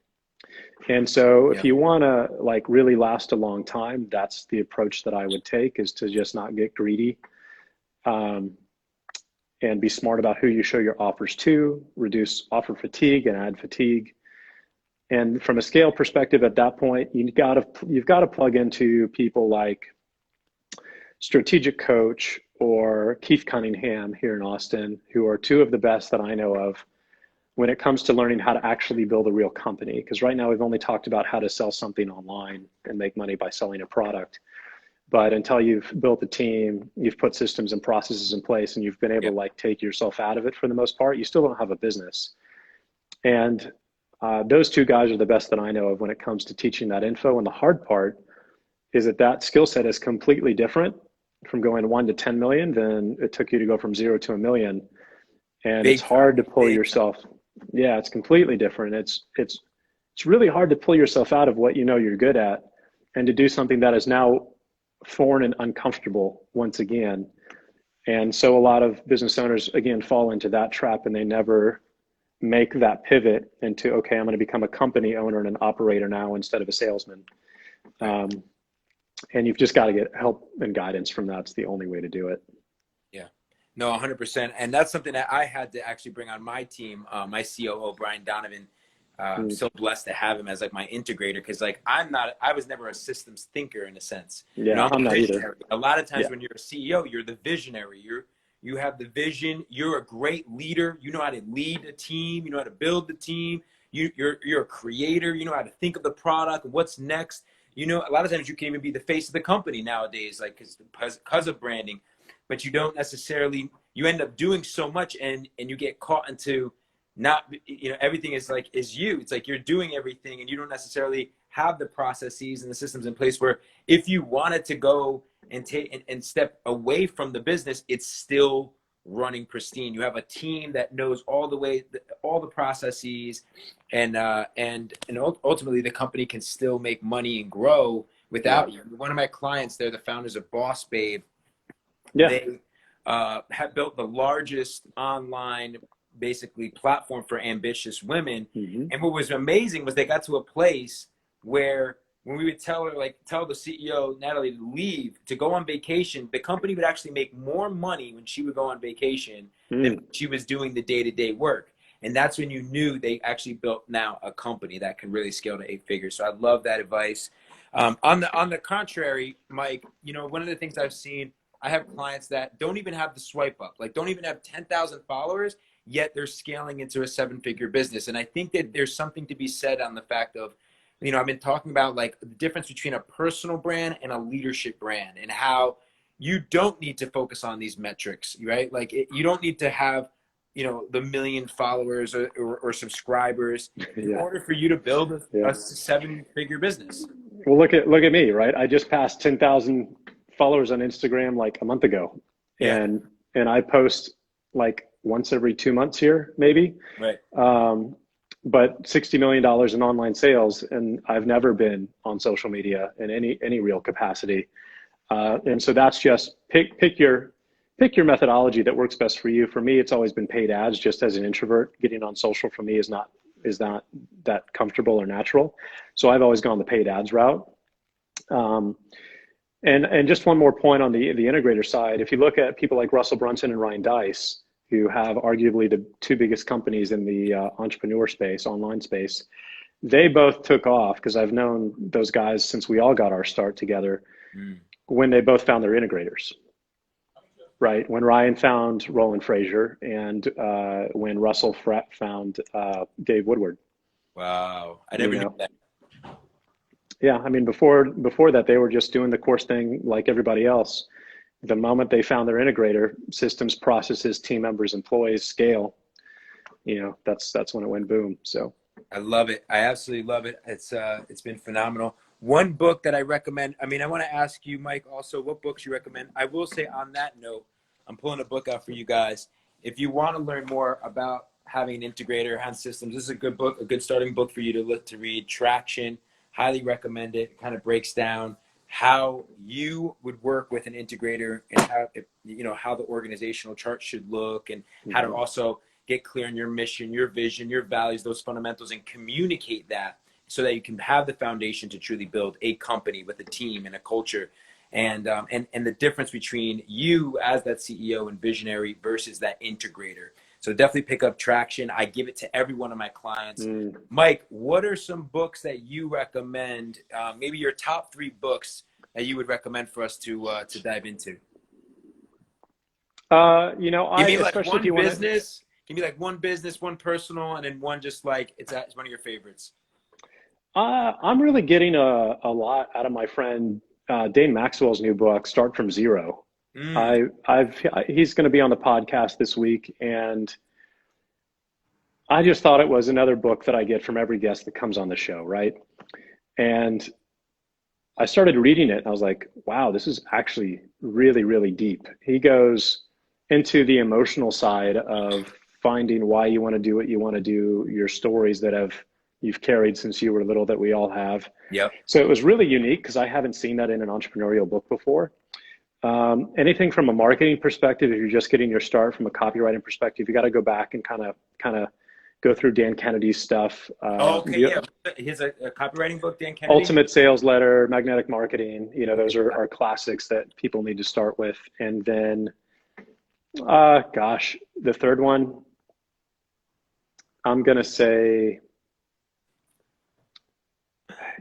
And so if you want to like really last a long time, that's the approach that I would take, is to just not get greedy, and be smart about who you show your offers to, reduce offer fatigue and ad fatigue. And from a scale perspective, at that point, you've got to plug into people like Strategic Coach or Keith Cunningham here in Austin, who are two of the best that I know of when it comes to learning how to actually build a real company. Because right now we've only talked about how to sell something online and make money by selling a product. But until you've built a team, you've put systems and processes in place, and you've been able to like take yourself out of it for the most part, you still don't have a business. And those two guys are the best that I know of when it comes to teaching that info. And the hard part is that skill set is completely different from going 1 to 10 million than it took you to go from 0 to 1 million. And it's hard to pull yourself. Yeah, it's completely different. It's really hard to pull yourself out of what you're good at and to do something that is now foreign and uncomfortable once again. And so a lot of business owners, again, fall into that trap, and they never make that pivot into, okay, I'm going to become a company owner and an operator now instead of a salesman. And you've just got to get help and guidance from that. It's the only way to do it. Yeah, no, 100%. And that's something that I had to actually bring on my team. My COO, Brian Donovan, I'm so blessed to have him as like my integrator, because like I was never a systems thinker in a sense. Yeah, I'm not either. A lot of times when you're a CEO, you're the visionary. You have the vision. You're a great leader. You know how to lead a team. You know how to build the team. You're a creator. You know how to think of the product. What's next? A lot of times you can even be the face of the company nowadays, like because of branding. But you don't necessarily. You end up doing so much, and you get caught into not. Everything is you. It's like you're doing everything, and you don't necessarily have the processes and the systems in place where if you wanted to go and take and step away from the business, it's still running pristine. You have a team that knows all the processes, and ultimately the company can still make money and grow without you. One of my clients, they're the founders of Boss Babe. They have built the largest online basically platform for ambitious women. And what was amazing was they got to a place where when we would tell the CEO, Natalie, to leave, to go on vacation, the company would actually make more money when she would go on vacation than she was doing the day-to-day work. And that's when you knew they actually built now a company that can really scale to 8 figures. So I love that advice. On the contrary, Mike, one of the things I've seen, I have clients that don't even have the swipe up, like don't even have 10,000 followers, yet they're scaling into a 7-figure business. And I think that there's something to be said on the fact of, I've been talking about like the difference between a personal brand and a leadership brand, and how you don't need to focus on these metrics, right? Like you don't need to have, the million followers or subscribers in order for you to build a 7-figure business. Well, look at me, right? I just passed 10,000 followers on Instagram like a month ago. And I post like once every 2 months here, maybe. Right. But $60 million in online sales, and I've never been on social media in any real capacity. And so that's just pick your methodology that works best for you. For me, it's always been paid ads. Just as an introvert, getting on social for me is not that comfortable or natural. So I've always gone the paid ads route. And just one more point on the integrator side. If you look at people like Russell Brunson and Ryan Deiss, who have arguably the 2 biggest companies in the entrepreneur space, online space, they both took off because I've known those guys since we all got our start together when they both found their integrators. right? When Ryan found Roland Frazier and when Russell found Dave Woodward. Wow. I You never knew know, that. yeah. I mean, before that, they were just doing the course thing like everybody else. The moment they found their integrator, systems, processes, team members, employees, scale, that's when it went boom. So I love it. I absolutely love it. It's been phenomenal. One book that I recommend, I mean, I want to ask you, Mike, also what books you recommend. I will say on that note, I'm pulling a book out for you guys. If you want to learn more about having an integrator, hand systems, this is a good book, a good starting book for you to read. Traction, highly recommend it. It kind of breaks down how you would work with an integrator and how the organizational chart should look, and how to also get clear on your mission, your vision, your values, those fundamentals, and communicate that so that you can have the foundation to truly build a company with a team and a culture. And the difference between you as that CEO and visionary versus that integrator. So definitely pick up Traction. I give it to every one of my clients. Mike, what are some books that you recommend? Maybe your top 3 books that you would recommend for us to dive into. Give me like one business. Give me like one business, one personal, and then one just like it's one of your favorites. I'm really getting a lot out of my friend Dane Maxwell's new book, Start from Zero. He's going to be on the podcast this week, and I just thought it was another book that I get from every guest that comes on the show, right? And I started reading it, and I was like, wow, this is actually really, really deep. He goes into the emotional side of finding why you want to do what you want to do, your stories that you've carried since you were little that we all have. Yep. So it was really unique because I haven't seen that in an entrepreneurial book before. Anything from a marketing perspective, if you're just getting your start, from a copywriting perspective, you got to go back and kind of go through Dan Kennedy's stuff. Here's a copywriting book, Dan Kennedy. Ultimate Sales Letter, Magnetic Marketing. Those are classics that people need to start with. And then, the third one, I'm going to say,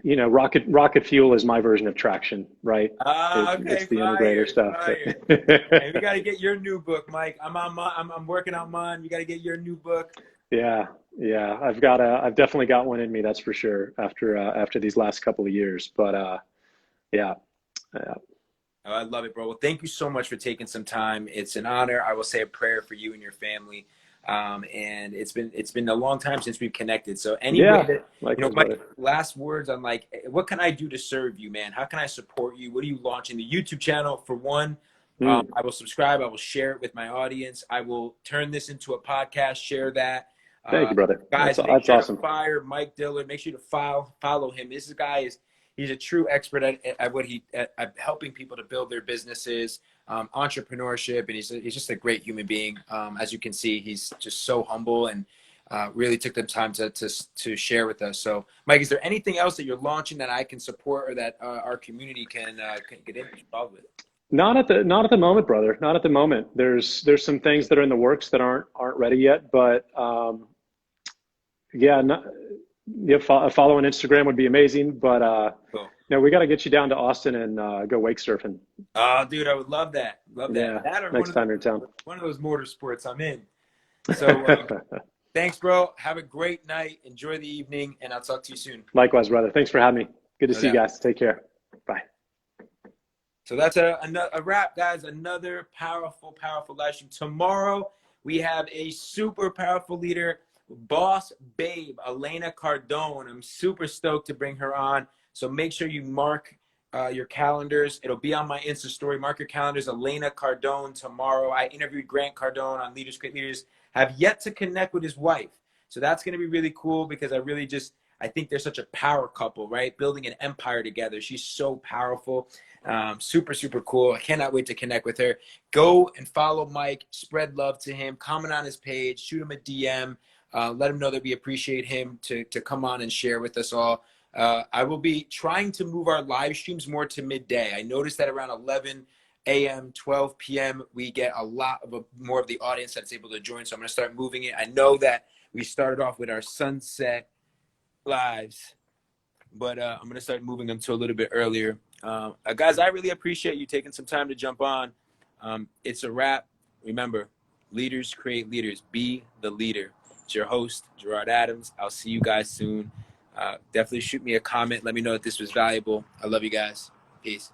Rocket Fuel is my version of Traction, right? It's the integrator stuff. Hey, we got to get your new book, Mike. I'm working on mine. We got to get your new book. Yeah. I've definitely got one in me, that's for sure. After these last couple of years, but yeah. Oh, I love it, bro. Well, thank you so much for taking some time. It's an honor. I will say a prayer for you and your family. And it's been a long time since we've connected. So Mike, last words on like, what can I do to serve you, man? How can I support you? What are you launching? The YouTube channel, for one. I will subscribe. I will share it with my audience. I will turn this into a podcast, share that. Thank you, brother. Guys, that's awesome. Fire Mike Dillard. Make sure to follow him. This guy he's a true expert at helping people to build their businesses, entrepreneurship, and he's just a great human being. As you can see, he's just so humble and really took the time to share with us. So, Mike, is there anything else that you're launching that I can support or that our community can get involved with? Not at the moment, brother. Not at the moment. There's some things that are in the works that aren't ready yet, but follow on Instagram would be amazing. But cool. No, we got to get you down to Austin and go wake surfing. Oh, dude, I would love that. Yeah, next time you're in town. One of those motorsports I'm in. So thanks, bro. Have a great night. Enjoy the evening, and I'll talk to you soon. Likewise, brother. Thanks for having me. Good to see you guys. Take care. Bye. So that's a wrap, guys. Another powerful live stream. Tomorrow, we have a super powerful leader, boss babe, Elena Cardone. I'm super stoked to bring her on. So make sure you mark your calendars. It'll be on my Insta story. Mark your calendars. Elena Cardone tomorrow. I interviewed Grant Cardone on Leaders Create Leaders. Have yet to connect with his wife. So that's going to be really cool because I think they're such a power couple, right? Building an empire together. She's so powerful. Super, super cool. I cannot wait to connect with her. Go and follow Mike. Spread love to him. Comment on his page. Shoot him a DM. Let him know that we appreciate him to come on and share with us all. I will be trying to move our live streams more to midday. I noticed that around 11 a.m., 12 p.m., we get a lot of more of the audience that's able to join. So I'm going to start moving it. I know that we started off with our sunset lives, but I'm going to start moving them to a little bit earlier. Guys, I really appreciate you taking some time to jump on. It's a wrap. Remember, leaders create leaders. Be the leader. It's your host, Gerard Adams. I'll see you guys soon. Definitely shoot me a comment. Let me know if this was valuable. I love you guys. Peace.